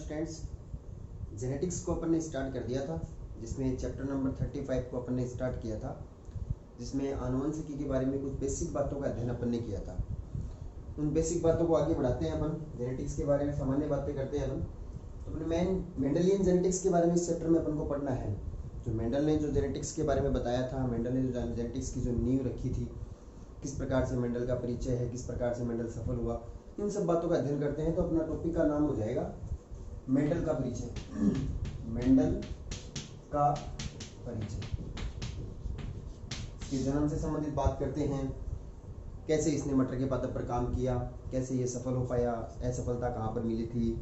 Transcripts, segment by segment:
Students, genetics को अपन ने start कर दिया था, जिसमें चैप्टर नंबर 35 को अपन ने स्टार्ट किया था, जिसमें आनुवंशिकी के बारे में कुछ बेसिक बातों का अध्ययन अपन ने किया था। उन बेसिक बातों को आगे बढ़ाते हैं अपन, जेनेटिक्स के बारे में सामान्य बातें करते हैं अपन। तो अपने मेंडलियन जेनेटिक्स के बारे में इस चैप्टर में अपन को पढ़ना है। जो मेंडल ने जो जेनेटिक्स के बारे में बताया था, मेंडल ने जो जेनेटिक्स की जो नींव रखी थी, किस प्रकार से मेंडल का परिचय है, किस प्रकार से मेंडल सफल हुआ, इन सब बातों का अध्ययन करते हैं। तो अपना टॉपिक का नाम हो जाएगा मेंडल का परिचय। मेंडल का परिचय, इसके जन्म से संबंधित बात करते हैं, कैसे इसने मटर के पादप पर काम किया, कैसे ये सफल हो पाया, असफलता कहाँ पर मिली थी,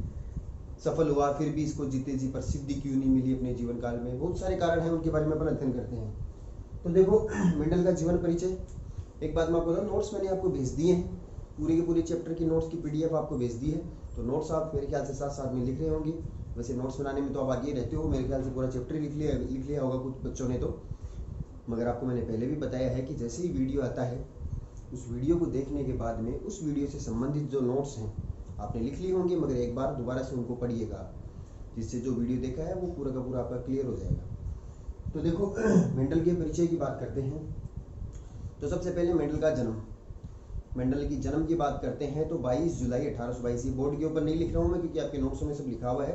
सफल हुआ फिर भी इसको जीते जी प्रसिद्धि क्यों नहीं मिली अपने जीवन काल में, बहुत सारे कारण हैं, उनके बारे में अपन अध्ययन करते हैं। तो देखो मेंडल का जीवन परिचय, एक बात मैं आपको बताऊं, नोट्स मैंने आपको भेज दिए हैं, पूरे के पूरे चैप्टर की नोट्स की पीडीएफ आपको भेज दी है। तो नोट्स आप मेरे ख्याल से साथ साथ में लिख रहे होंगे। वैसे नोट्स बनाने में तो आप आगे रहते हो, मेरे ख्याल से पूरा चैप्टर लिख लिया होगा कुछ बच्चों ने तो, मगर आपको मैंने पहले भी बताया है कि जैसे ही वीडियो आता है, उस वीडियो को देखने के बाद में उस वीडियो से संबंधित जो नोट्स हैं आपने लिख लिए होंगे, मगर एक बार दोबारा से उनको पढ़िएगा, जिससे जो वीडियो देखा है वो पूरा का पूरा आपका क्लियर हो जाएगा। तो देखो मेंडल के परिचय की बात करते हैं। तो सबसे पहले मेंडल का जन्म, मेंडल की जन्म की बात करते हैं तो 22 जुलाई 1822, ये बोर्ड के ऊपर नहीं लिख रहा हूँ मैं क्योंकि आपके नोट्स में सब लिखा हुआ है,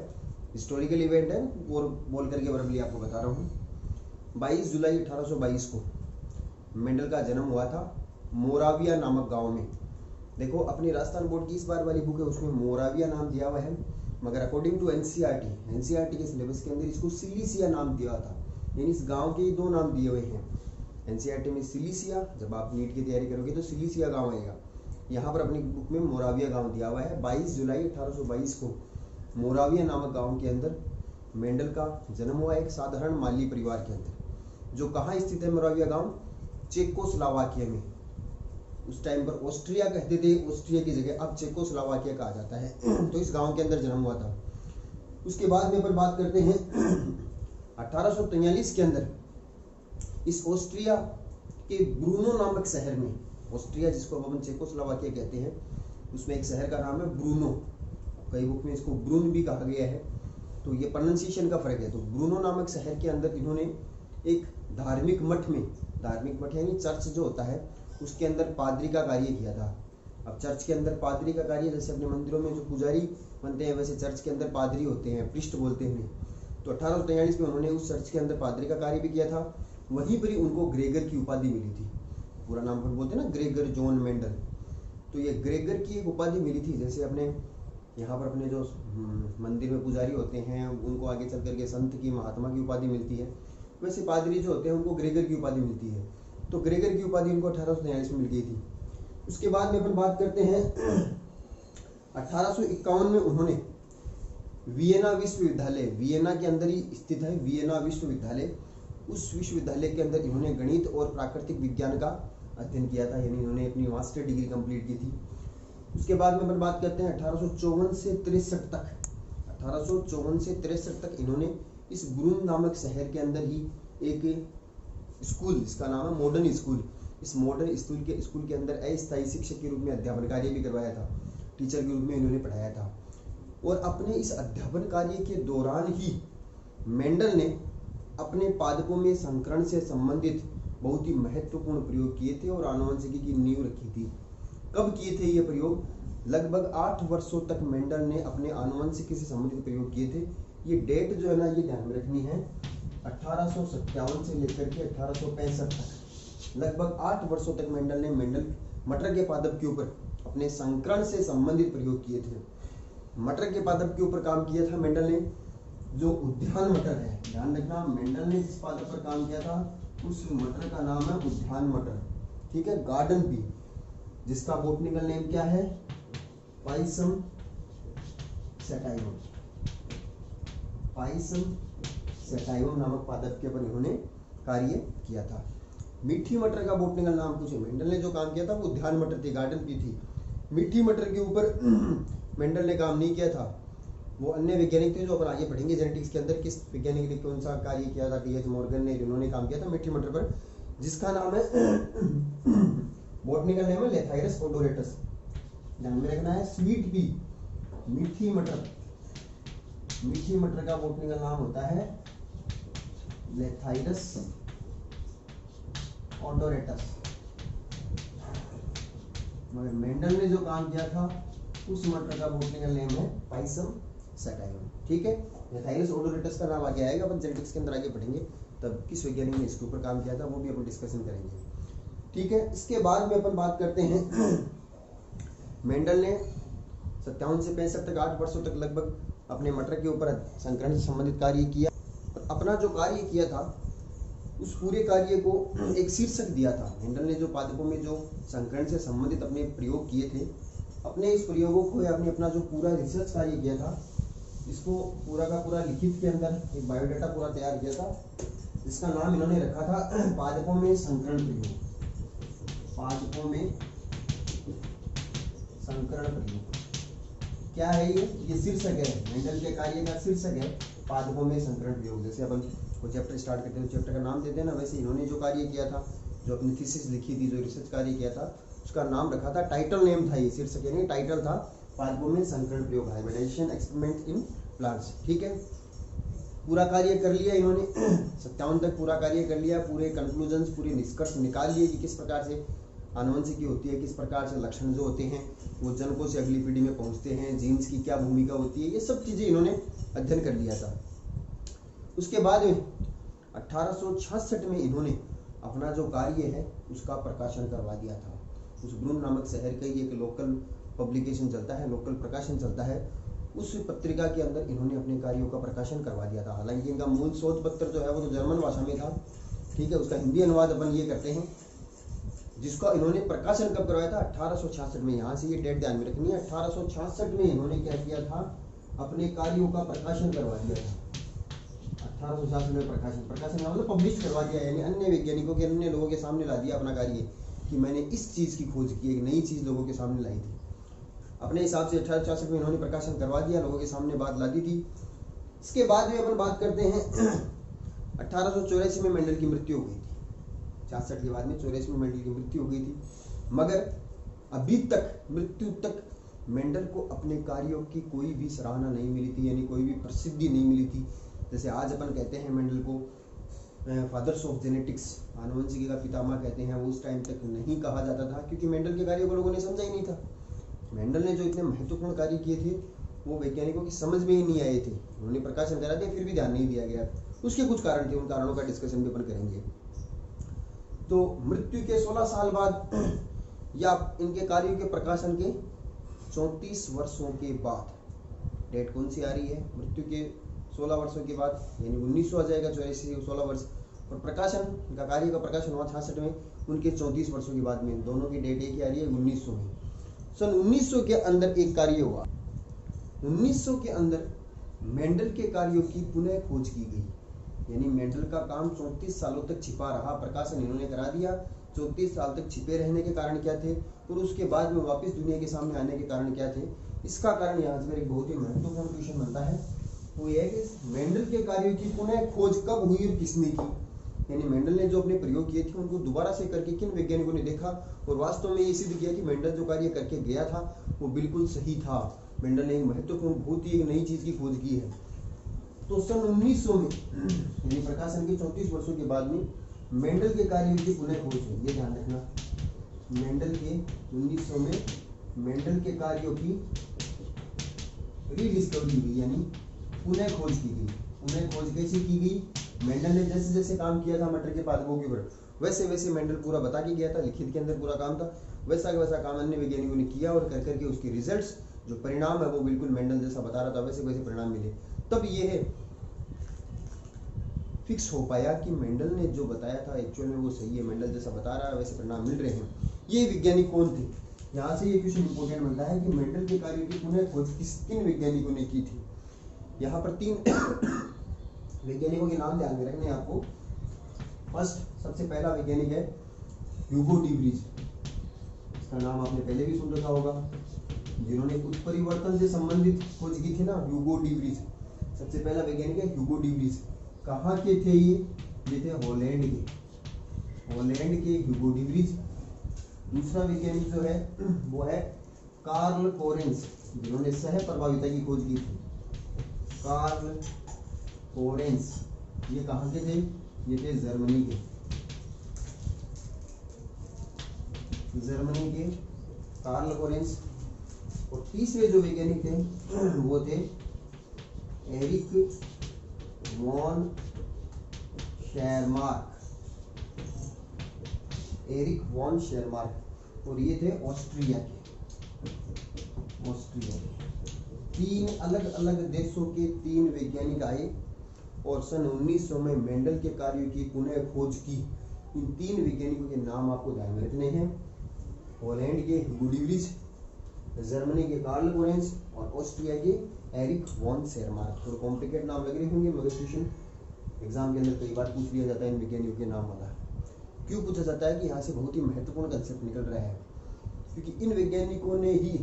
हिस्टोरिकल इवेंट है और बोल करके बराबरली आपको बता रहा हूँ। 22 जुलाई 1822 को मेंडल का जन्म हुआ था मोराविया नामक गांव में। देखो अपनी राजस्थान बोर्ड की इस बार वाली बुक है, उसमें मोराविया नाम दिया हुआ है, मगर अकॉर्डिंग टू एनसीईआरटी के सिलेबस के अंदर इसको सिलीसिया नाम दिया था, यानी इस गांव के ही दो नाम दिए हुए हैं। एनसीईआरटी में सिलीसिया, जब आप नीट की तैयारी करोगे तो सिलीसिया गांव आएगा, यहाँ पर अपनी बुक में मोराविया गांव दिया हुआ है। 22 जुलाई 1822 को मोराविया नामक गांव के अंदर मेंडल का जन्म हुआ, एक साधारण माली परिवार के अंदर। जो कहाँ स्थित है मोराविया गांव? चेकोस्लोवाकिया में। उस टाइम पर ऑस्ट्रिया कहते थे, ऑस्ट्रिया की जगह अब चेकोस्लोवाकिया कहा जाता है। तो इस गांव के अंदर जन्म हुआ था। उसके बाद में पर बात करते हैं 1843 के अंदर इस ऑस्ट्रिया के ब्रूनो नामक शहर में, ऑस्ट्रिया जिसको अपन चेकोस्लोवाकिया कहते हैं, उसमें एक शहर का नाम है ब्रूनो, कई बुक में इसको ब्रून भी कहा गया है, तो ये प्रोनाउंसिएशन का फर्क है। तो ब्रूनो नामक शहर के अंदर इन्होंने एक धार्मिक मठ में, धार्मिक मठ यानी चर्च जो होता है, उसके अंदर पादरी का कार्य किया था। अब चर्च के अंदर पादरी का कार्य, जैसे अपने मंदिरों में जो पुजारी बनते हैं वैसे चर्च के अंदर पादरी होते हैं, प्रिस्ट बोलते हैं। तो 1843 में उन्होंने उस चर्च के अंदर पादरी का कार्य भी किया था। वहीं पर ही उनको ग्रेगर की उपाधि मिली थी, पूरा नाम पर बोलते हैं ना, ग्रेगर जॉन मेंडल। तो ये ग्रेगर की एक उपाधि मिली थी, जैसे अपने यहाँ पर अपने जो मंदिर में पुजारी होते हैं उनको आगे चल करके संत की, महात्मा की उपाधि मिलती है, वैसे पादरी जो होते हैं उनको ग्रेगर की उपाधि मिलती है। तो ग्रेगर की उपाधि उनको 1843 में मिल गई थी। उसके बाद में अपन बात करते हैं 1851 में उन्होंने वियना विश्वविद्यालय, वियना के अंदर ही स्थित है वियना विश्वविद्यालय, उस विश्वविद्यालय के अंदर इन्होंने गणित और प्राकृतिक विज्ञान का अध्ययन किया था, यानी इन्होंने अपनी मास्टर डिग्री कंप्लीट की थी। उसके बाद में अपन बात करते हैं 1854 से 63 तक, 1854 से 63 तक इन्होंने इस ब्रून नामक शहर के अंदर ही एक स्कूल, जिसका नाम है मॉडर्न स्कूल, इस मॉडर्न स्कूल के अंदर अस्थायी शिक्षक के रूप में अध्यापन कार्य भी करवाया था, टीचर के रूप में इन्होंने पढ़ाया था। और अपने इस अध्यापन कार्य के दौरान ही मेंडल ने अपने पादपों में संकरण से संबंधित बहुत ही महत्वपूर्ण प्रयोग किए थे और आनुवंशिकी की नींव रखी थी। कब किए थे ये प्रयोग? लगभग 8 वर्षों तक मेंडल ने अपने आनुवंशिकी से संबंधित प्रयोग किए थे। ये डेट जो है ना, ये ध्यान में रखनी है, 1857 से लेकर के 1865 तक, लगभग 8 वर्षों तक मेंडल ने मटर के पादप के ऊपर अपने संकरण से संबंधित प्रयोग किए थे। मटर के पादप के ऊपर काम किया था मेंडल ने, जो उद्यान मटर है, ध्यान रखना, मेंडल ने जिस पादप पर काम किया था उस मटर का नाम है उद्यान मटर, ठीक है, गार्डन पी, जिसका बॉटनिकल नेम क्या है? पाइसम सेटाइवम, पाइसम सेटाइवम नामक पादप के ऊपर इन्होंने कार्य किया था। मीठी मटर का बॉटनिकल नाम पूछे, मेंडल ने जो काम किया था वो उद्यान मटर थी, गार्डन पी थी। मीठी मटर के ऊपर मेंडल ने काम नहीं किया था, वो अन्य वैज्ञानिक थे जो अपन आगे पढ़ेंगे जेनेटिक्स के अंदर, किस वैज्ञानिक ने कौन सा कार्य किया था, टी.एच. मॉर्गन ने, जिन्होंने काम किया था मीठी मटर पर, जिसका नाम है बॉटनिकल नेम है लेथाइरस ओडोरेटस। ध्यान में रखना है, स्वीट पी, मीठी मटर, मीठी मटर का बॉटनिकल नाम होता है लेथाइरस ओडोरेटस। मगर मेंडल ने जो काम किया था उस मटर का बॉटनिकल नेम है पाइसम सटाइवम। ठीक है, लेथाइरस ओडोरेटस का नाम आगे आएगा, अपन जेनेटिक्स के अंदर आगे पढ़ेंगे तब किस वैज्ञानिक ने इसके ऊपर काम किया था वो भी अपन डिस्कशन करेंगे। ठीक है, इसके बाद में अपन बात करते हैं मेंडल ने 57 से 65 तक 8 वर्षों तक लगभग अपने मटर के ऊपर संकरण से संबंधित कार्य किया। अपना जो कार्य किया था उस पूरे कार्य को एक शीर्षक दिया था। मेंडल ने जो पादपों में जो संकरण से संबंधित अपने प्रयोग किए थे, अपने इस प्रयोगों को या अपना जो पूरा रिसर्च कार्य किया था इसको पूरा का पूरा लिखित के अंदर एक बायोडाटा पूरा तैयार किया था, जिसका नाम इन्होंने रखा था पादपों में संकरण प्रयोग। पादपों में संकरण प्रयोग क्या है ये शीर्षक है, मेंडल के कार्य का शीर्षक है पादपों में संकरण प्रयोग। जैसे अपन वो चैप्टर स्टार्ट करते हैं, चैप्टर का नाम देते हैं ना, वैसे इन्होंने जो कार्य किया था, जो अपनी थीसिस लिखी थी, जो रिसर्च कार्य किया था, उसका नाम रखा था, टाइटल नेम था ये, शीर्षक यानी टाइटल था पादपों में संकरण प्रयोग, हाइब्रिडाइजेशन एक्सपेरिमेंट इन प्लांट्स। ठीक है, पूरा कार्य कर लिया इन्होंने 57 तक पूरा कार्य कर लिया, पूरे कंक्लूजन्स, पूरे निष्कर्ष निकाल लिए कि किस प्रकार से आनुवंशिकी होती है, किस प्रकार से लक्षण जो होते हैं वो जनकों से अगली पीढ़ी में पहुंचते हैं, जीन्स की क्या भूमिका होती है, ये सब चीजें इन्होंने अध्ययन कर लिया था। उसके बाद 1866 में इन्होंने अपना जो कार्य है उसका प्रकाशन करवा दिया था। उस ब्रून नामक शहर का ही एक लोकल पब्लिकेशन चलता है, लोकल प्रकाशन चलता है, उस पत्रिका के अंदर इन्होंने अपने कार्यों का प्रकाशन करवा दिया था। हालांकि इनका मूल शोध पत्र जो है वो तो जर्मन भाषा में था। ठीक है, उसका हिंदी अनुवाद अपन ये करते हैं, जिसका इन्होंने प्रकाशन कब करवाया था 1866 में। यहाँ से ये डेट ध्यान में रखनी है, 1866 में इन्होंने क्या किया था, अपने कार्यों का प्रकाशन करवा दिया था। 1866 में प्रकाशन का मतलब पब्लिश करवा दिया, यानी अन्य वैज्ञानिकों के, अन्य लोगों के सामने ला दिया अपना कार्य कि मैंने इस चीज की खोज की, एक नई चीज लोगों के सामने लाई थी। अपने हिसाब से 1866 में इन्होंने प्रकाशन करवा दिया, लोगों के सामने बात ला दी थी। इसके बाद में अपन बात करते हैं 1884 में मेंडल की मृत्यु हो गई थी। 66 के बाद में 84 में मेंडल की मृत्यु हो गई थी, मगर अभी तक मृत्यु तक मेंडल को अपने कार्यों की कोई भी सराहना नहीं मिली थी, यानी कोई भी प्रसिद्धि नहीं मिली थी। जैसे आज अपन कहते हैं मेंडल को फादर्स ऑफ जेनेटिक्स, आनुवंशिकी का पितामह कहते हैं, वो उस टाइम तक नहीं कहा जाता था, क्योंकि मेंडल के कार्यों को लोगों ने समझा ही नहीं था। मेंडल ने जो इतने महत्वपूर्ण कार्य किए थे वो वैज्ञानिकों की समझ में ही नहीं आए थे। उन्होंने प्रकाशन करा दिया, फिर भी ध्यान नहीं दिया गया। उसके कुछ कारण थे, उन कारणों का डिस्कशन भी अपन करेंगे। तो मृत्यु के 16 साल बाद या इनके कार्यों के प्रकाशन के 34 वर्षों के बाद, डेट कौन सी आ रही है, मृत्यु के 16 वर्षों के बाद, यानी 1900 आ जाएगा, 84 16 वर्ष, और प्रकाशन इनका कार्य का प्रकाशन हुआ 66 में, उनके 34 वर्षों के बाद में। दोनों की डेट एक ही आ रही है, 1900 में। सन 1900 के अंदर एक कार्य हुआ। 1900 के अंदर मेंडल के कार्यों की पुनः खोज की गई, यानी मेंडल का काम 34 सालों तक छिपा रहा, प्रकाशन इन्होंने करा दिया। 34 साल तक छिपे रहने के कारण क्या थे, और उसके बाद में वापस दुनिया के सामने आने के कारण क्या थे। इसका कारण यहाँ से एक बहुत ही महत्वपूर्ण क्वेश्चन बनता है, वो ये है कि मेंडल के कार्यों की पुनः खोज कब हुई और किसने की। यानी मेंडल ने जो अपने प्रयोग किए थे उनको दोबारा से करके किन वैज्ञानिकों ने देखा और वास्तव में ये सिद्ध किया कि मेंडल जो कार्य करके गया था वो बिल्कुल सही था। मेंडल ने एक महत्वपूर्ण, बहुत ही एक नई चीज की खोज की है। तो सन 1900 में यानी प्रकाशन के 34 वर्षों के बाद में मेंडल के कार्यों की पुनः खोज हुई, ये ध्यान रखना। मेंडल के 1900 में मेंडल के कार्यों की रीडिस्कवरी हुई, यानी पुनः खोज की गई। पुनः खोज कैसे की गई, मेंडल ने जैसे जैसे काम किया था मटर के पादपों के ऊपर, वैसे वैसे मेंडल पूरा बता के गया था, लिखित के अंदर पूरा काम था, वैसा का वैसा काम अन्य वैज्ञानिकों ने किया और कर करके उसके रिजल्ट्स, जो परिणाम है वो बिल्कुल मेंडल जैसा बता रहा था, वैसे वैसे परिणाम मिले। तब ये फिक्स हो पाया कि मेंडल ने जो बताया था एक्चुअल में वो सही है, मेंडल जैसा बता रहा है वैसे परिणाम मिल रहे हैं। ये वैज्ञानिक कौन थे, यहाँ से ये क्वेश्चन इंपॉर्टेंट बनता है कि मेंडल के कार्यों की पुनः खोज किन वैज्ञानिकों ने की थी। यहाँ पर 3 वैज्ञानिकों के नाम ध्यान में रखने आपको। फर्स्ट, सबसे पहला वैज्ञानिक है ह्यूगो डी व्रीज, इसका नाम आपने पहले भी सुन रखा होगा, जिन्होंने उत्परिवर्तन से संबंधित खोज की थी ना, ह्यूगो डी व्रीज। सबसे पहला वैज्ञानिक है ह्यूगो डी व्रीज। कहाँ के थे ये थे हॉलैंड के ह्यूगो डी व्रीज। दूसरा वैज्ञानिक जो है वो है कार्ल कोरेंस, जिन्होंने सह प्रभाविता की खोज की थी। कार्ल लोरेंत्ज, ये कहाँ के थे? ये थे जर्मनी के, जर्मनी के कार्ल लोरेंत्ज। और तीसरे जो वैज्ञानिक थे वो थे एरिक वॉन शेरमार्क, एरिक वॉन शेरमार्क। और ये थे ऑस्ट्रिया के, ऑस्ट्रिया के। तीन अलग अलग देशों के तीन वैज्ञानिक आए और सन 1900 में मेंडल के कार्यों की पुनः खोज की। इन तीन वैज्ञानिकों के नाम आपको ध्यान में रखने हैं। हॉलैंड के गुडिवलिज, जर्मनी के कार्ल लोरेंत्ज और ऑस्ट्रिया के एरिक वॉन शेरमार्क। थोड़ा कॉम्प्लिकेट नाम लग रहे होंगे मगर ट्यूशन एग्जाम के अंदर कई बार पूछ लिया जाता है इन वैज्ञानिकों के नाम वाला। क्यों पूछा जाता है कि यहाँ से बहुत ही महत्वपूर्ण कंसेप्ट निकल रहा है, क्योंकि इन वैज्ञानिकों ने ही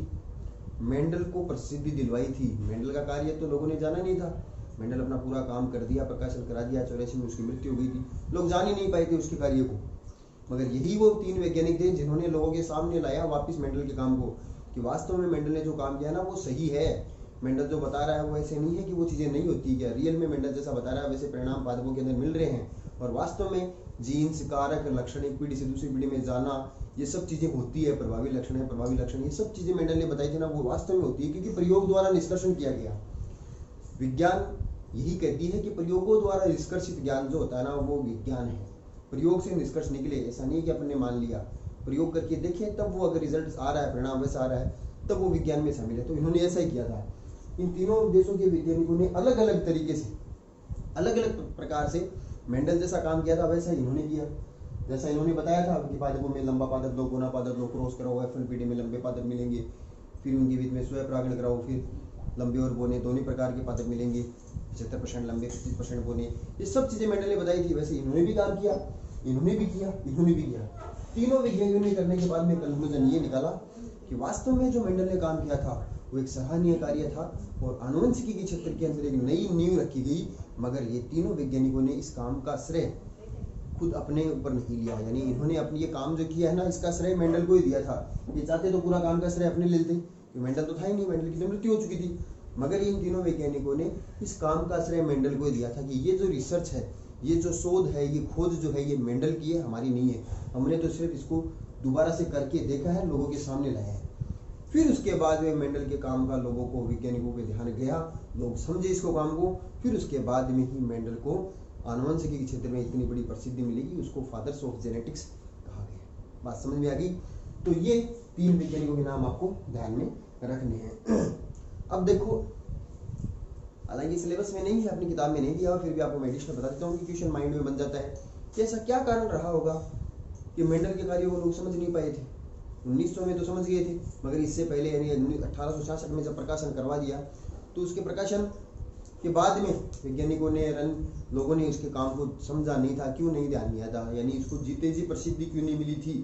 मेंडल को प्रसिद्धि दिलवाई थी। मेंडल का कार्य तो लोगों ने जाना नहीं था। मेंडल अपना पूरा काम कर दिया, प्रकाशन करा दिया, 84 में उसकी मृत्यु हो गई थी। लोग जान ही नहीं पाए थे उसके कार्य को। मगर यही वो तीन वैज्ञानिक थे जिन्होंने लोगों के सामने लाया वापस मेंडल के काम को, कि वास्तव में मेंडल ने जो काम किया ना वो सही है। मेंडल जो बता रहा है वो ऐसे नहीं है कि वो चीज़ें नहीं होती। क्या रियल में मेंडल जैसा बता रहा है वैसे परिणाम पादपों के अंदर मिल रहे हैं। और वास्तव में जीन्स, कारक, लक्षण एक पीढ़ी से दूसरी पीढ़ी में जाना, ये सब चीज़ें होती है। प्रभावी लक्षण है, प्रभावी लक्षण, ये सब चीज़ें मेंडल ने बताई थी ना, वो वास्तव में होती है, क्योंकि प्रयोग द्वारा निष्कर्षण किया गया। विज्ञान यही कहती है कि प्रयोगों द्वारा निष्कर्षित ज्ञान जो होता है ना वो विज्ञान है। प्रयोग से निष्कर्ष निकले, ऐसा नहीं कि अपन ने मान लिया। प्रयोग करके देखें तब वो अगर रिजल्ट आ रहा है, परिणाम वैसा आ रहा है, तब वो विज्ञान में शामिल है। तो इन्होंने ऐसा ही किया था। इन तीनों देशों के वैज्ञानिकों ने अलग अलग तरीके से, अलग अलग प्रकार से मेंडल जैसा काम किया था वैसा इन्होंने किया। जैसा इन्होंने बताया था कि पादपों में लंबा पादप दो, कोना पादप दो, क्रॉस कराओ, एफएनपीडी में लंबे पादप मिलेंगे, फिर उनके बीच में स्वयं परागण कराओ, फिर लंबे और बोने दोनों प्रकार के पादप मिलेंगे, 75% लंबे, 25% बोने। ये सब चीज़ें मेंडल ने बताई थी। वैसे इन्होंने भी काम किया, इन्होंने भी किया, इन्होंने भी किया। तीनों वैज्ञानिकों ने करने के बाद में कंक्लूजन ये निकाला कि वास्तव में जो मेंडल ने काम किया था वो एक सराहनीय कार्य था और आनुवंशिकी के क्षेत्र के अंदर एक नई नींव रखी गई। मगर ये तीनों वैज्ञानिकों ने इस काम का श्रेय खुद अपने ऊपर नहीं लिया। यानी इन्होंने अपनी ये काम जो किया है ना, इसका श्रेय मेंडल को ही दिया था। ये चाहते तो पूरा काम का श्रेय अपने ले लेते, मेंडल तो था ही नहीं, मेंडल की तो मृत्यु हो चुकी थी। मगर इन तीनों वैज्ञानिकों ने इस काम का श्रेय मेंडल को ही दिया था कि ये जो रिसर्च है, ये जो शोध है, ये खोज जो है, ये मेंडल की है, हमारी नहीं है। हमने तो सिर्फ इसको दोबारा से करके देखा है, लोगों के सामने लाया है। फिर उसके बाद में मेंडल के काम का लोगों को, वैज्ञानिकों पे ध्यान गया, लोग समझे इसको काम को। फिर उसके बाद में ही मेंडल को आनुवंशिकी के क्षेत्र में इतनी बड़ी प्रसिद्धि मिलेगी, उसको फादर्स ऑफ जेनेटिक्स कहा गया। बात समझ में आ गई? तो ये तीन वैज्ञानिकों के नाम आपको ध्यान में रखने हैं। अब देखो, हालांकि सिलेबस में नहीं है, अपनी किताब में नहीं दिया, और फिर भी आपको मैं एडिशनल बता देता हूँ कि क्वेश्चन माइंड में बन जाता है कि ऐसा क्या कारण रहा होगा कि मेंडल के कार्यों को लोग समझ नहीं पाए थे। 1900 में तो समझ गए थे, मगर इससे पहले यानी 1866 में जब प्रकाशन करवा दिया, तो उसके प्रकाशन के बाद में वैज्ञानिकों ने, लोगों ने उसके काम को समझा नहीं था। क्यों नहीं ध्यान दिया था, यानी इसको जीते जी प्रसिद्धि क्यों नहीं मिली थी,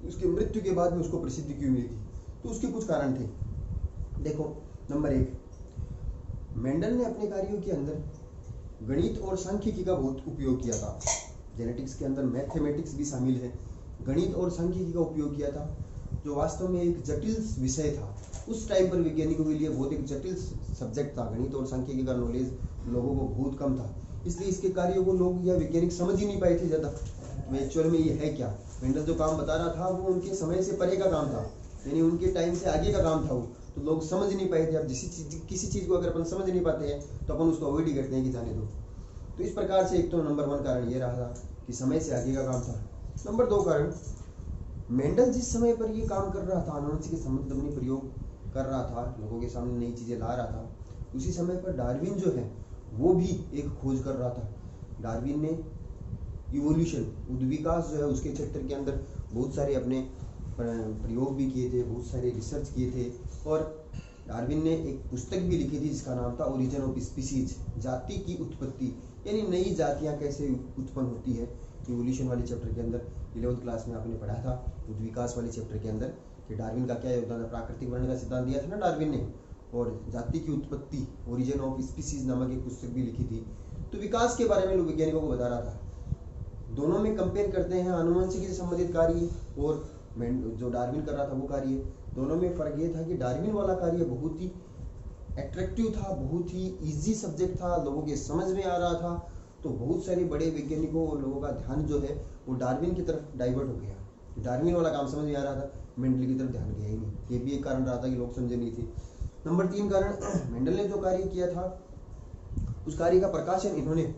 उसकी मृत्यु के बाद में उसको प्रसिद्धि क्यों मिली थी, तो उसके कुछ कारण थे। देखो, नंबर 1, मेंडल ने अपने कार्यों के अंदर गणित और सांख्यिकी का बहुत उपयोग किया था। जेनेटिक्स के अंदर मैथमेटिक्स भी शामिल है। गणित और सांख्यिकी का उपयोग किया था, जो वास्तव में एक जटिल विषय था। उस टाइम पर वैज्ञानिकों के लिए बहुत एक जटिल सब्जेक्ट था। गणित और सांख्यिकी का नॉलेज लोगों को बहुत कम था, इसलिए इसके कार्यों को लोग या वैज्ञानिक समझ ही नहीं पाए थे ज़्यादा। एक्चुअल में ये है क्या, मेंडल जो काम बता रहा था वो उनके समय से परे का काम था, यानी उनके टाइम से आगे का काम था वो, तो लोग समझ नहीं पाए थे। अब किसी चीज़ को अगर अपन समझ नहीं पाते हैं तो अपन उसको अवॉइड ही करते हैं कि जाने दो। तो इस प्रकार से एक तो नंबर 1 कारण ये रहा था कि समय से आगे का काम था। नंबर 2 कारण, मेंडल जिस समय पर ये काम कर रहा था, आनुवंशिकी के संबंध में प्रयोग कर रहा था, लोगों के सामने नई चीज़ें ला रहा था, उसी समय पर डार्विन जो है वो भी एक खोज कर रहा था। डार्विन ने इवोल्यूशन, उद्विकास जो है उसके क्षेत्र के अंदर बहुत सारे अपने प्रयोग भी किए थे, बहुत सारे रिसर्च किए थे। और डार्विन ने एक पुस्तक भी लिखी थी जिसका नाम था ओरिजिन ऑफ स्पीसीज, जाति की उत्पत्ति, यानी नई जातियाँ कैसे उत्पन्न होती है। इवोल्यूशन वाले चैप्टर के अंदर 11वीं क्लास में आपने पढ़ा था, उद्विकास वाले चैप्टर के अंदर, कि डार्विन का क्या योगदान है। प्राकृतिक वर्ण का सिद्धांत दिया था ना डार्विन ने, और जाति की उत्पत्ति, ओरिजिन ऑफ स्पीसीज नामक एक पुस्तक भी लिखी थी। तो विकास के बारे में लोग वैज्ञानिकों को बता रहा था। दोनों में कंपेयर करते हैं, आनुवंशिकी से संबंधित कार्य और जो डार्विन कर रहा था वो कार्य, दोनों में फर्क ये था कि डार्विन वाला कार्य बहुत ही एट्रैक्टिव था, बहुत ही इजी सब्जेक्ट था, लोगों के समझ में आ रहा था। तो बहुत सारे बड़े वैज्ञानिकों और लोगों का ध्यान जो है वो डार्विन की तरफ डाइवर्ट हो गया। डार्विन वाला काम समझ में आ रहा था, मेंडल की तरफ ध्यान गया ही नहीं। ये भी एक कारण रहा था कि लोग समझे नहीं थे। नंबर 3 कारण, मेंडल ने जो कार्य किया था उस कार्य का प्रकाशन इन्होंने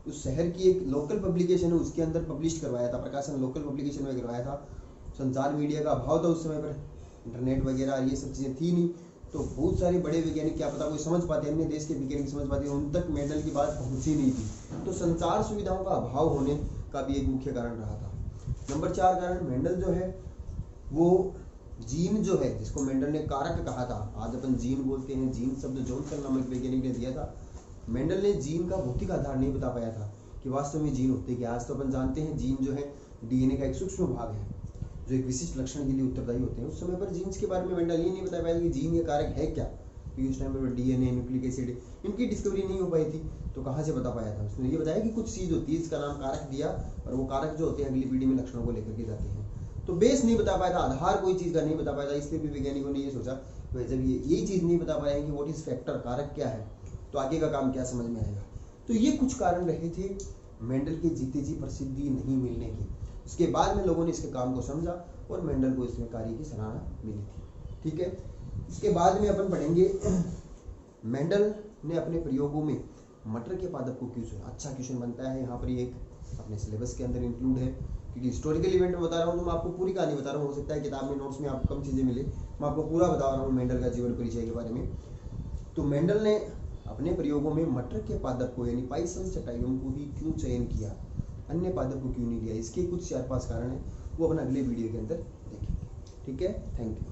उस शहर की एक लोकल पब्लिकेशन है उसके अंदर पब्लिश करवाया था। प्रकाशन लोकल पब्लिकेशन में करवाया था। संचार मीडिया का अभाव था उस समय पर, इंटरनेट वगैरह ये सब चीज़ें थी नहीं। तो बहुत सारे बड़े वैज्ञानिक, क्या पता कोई समझ पाते, अन्य देश के वैज्ञानिक समझ पाते, उन तक मेंडल की बात पहुंची नहीं थी। तो संचार सुविधाओं का अभाव होने का भी एक मुख्य कारण रहा था। नंबर 4 कारण, मेंडल जो है वो जीन जो है, जिसको मेंडल ने कारक कहा था, आज अपन जीन बोलते हैं, जीन शब्द जॉनसन नामक वैज्ञानिक ने दिया था। मेंडल ने जीन का भौतिक आधार नहीं बता पाया था कि वास्तव में जीन होते क्या। आज तो अपन जानते हैं जीन जो है डीएनए का एक सूक्ष्म भाग है जो एक विशिष्ट लक्षण के लिए उत्तरदायी होते हैं। उस समय पर जीन्स के बारे में मेंडल ये नहीं बता पाया कि जीन ये कारक है क्या, क्योंकि उस टाइम पर डीएनए, न्यूक्लिक एसिड इनकी डिस्कवरी नहीं हो पाई थी। तो कहाँ से बता पाया था? उसने ये बताया कि कुछ चीज़ होती है, इसका नाम कारक दिया, और वो कारक जो होते हैं अगली पीढ़ी में लक्षणों को लेकर के जाते हैं। तो बेस नहीं बता पाया था, आधार कोई चीज़ का नहीं बता पाया था। इसलिए भी वैज्ञानिकों ने ये सोचा कि जब ये चीज़ नहीं बता पाए कि व्हाट इज फैक्टर, कारक क्या है, तो आगे का काम क्या समझ में आएगा। तो ये कुछ कारण रहे थे मेंडल के जीते जी प्रसिद्धि नहीं मिलने की। उसके बाद में लोगों ने इसके काम को समझा और मेंडल को इसमें कार्य की सराहना मिली थी। ठीक है, इसके बाद में अपन पढ़ेंगे मेंडल ने अपने प्रयोगों में मटर के पादप को क्यों चुना। अच्छा क्वेश्चन बनता है यहाँ पर, ये एक अपने सिलेबस के अंदर इंक्लूड है, क्योंकि हिस्टोरिकल इवेंट में बता रहा हूँ तो मैं आपको पूरी कहानी बता रहा हूँ। हो सकता है किताब में नोट्स में आपको कम चीज़ें मिले, मैं आपको पूरा बता रहा हूँ मेंडल का जीवन परिचय के बारे में। तो मेंडल ने अपने प्रयोगों में मटर के पादप को यानी पाइसम चटाइयों को ही क्यों चयन किया, अन्य पादप को क्यों नहीं लिया, इसके कुछ 4-5 कारण हैं, वो अपन अगले वीडियो के अंदर देखेंगे। ठीक है, थैंक यू।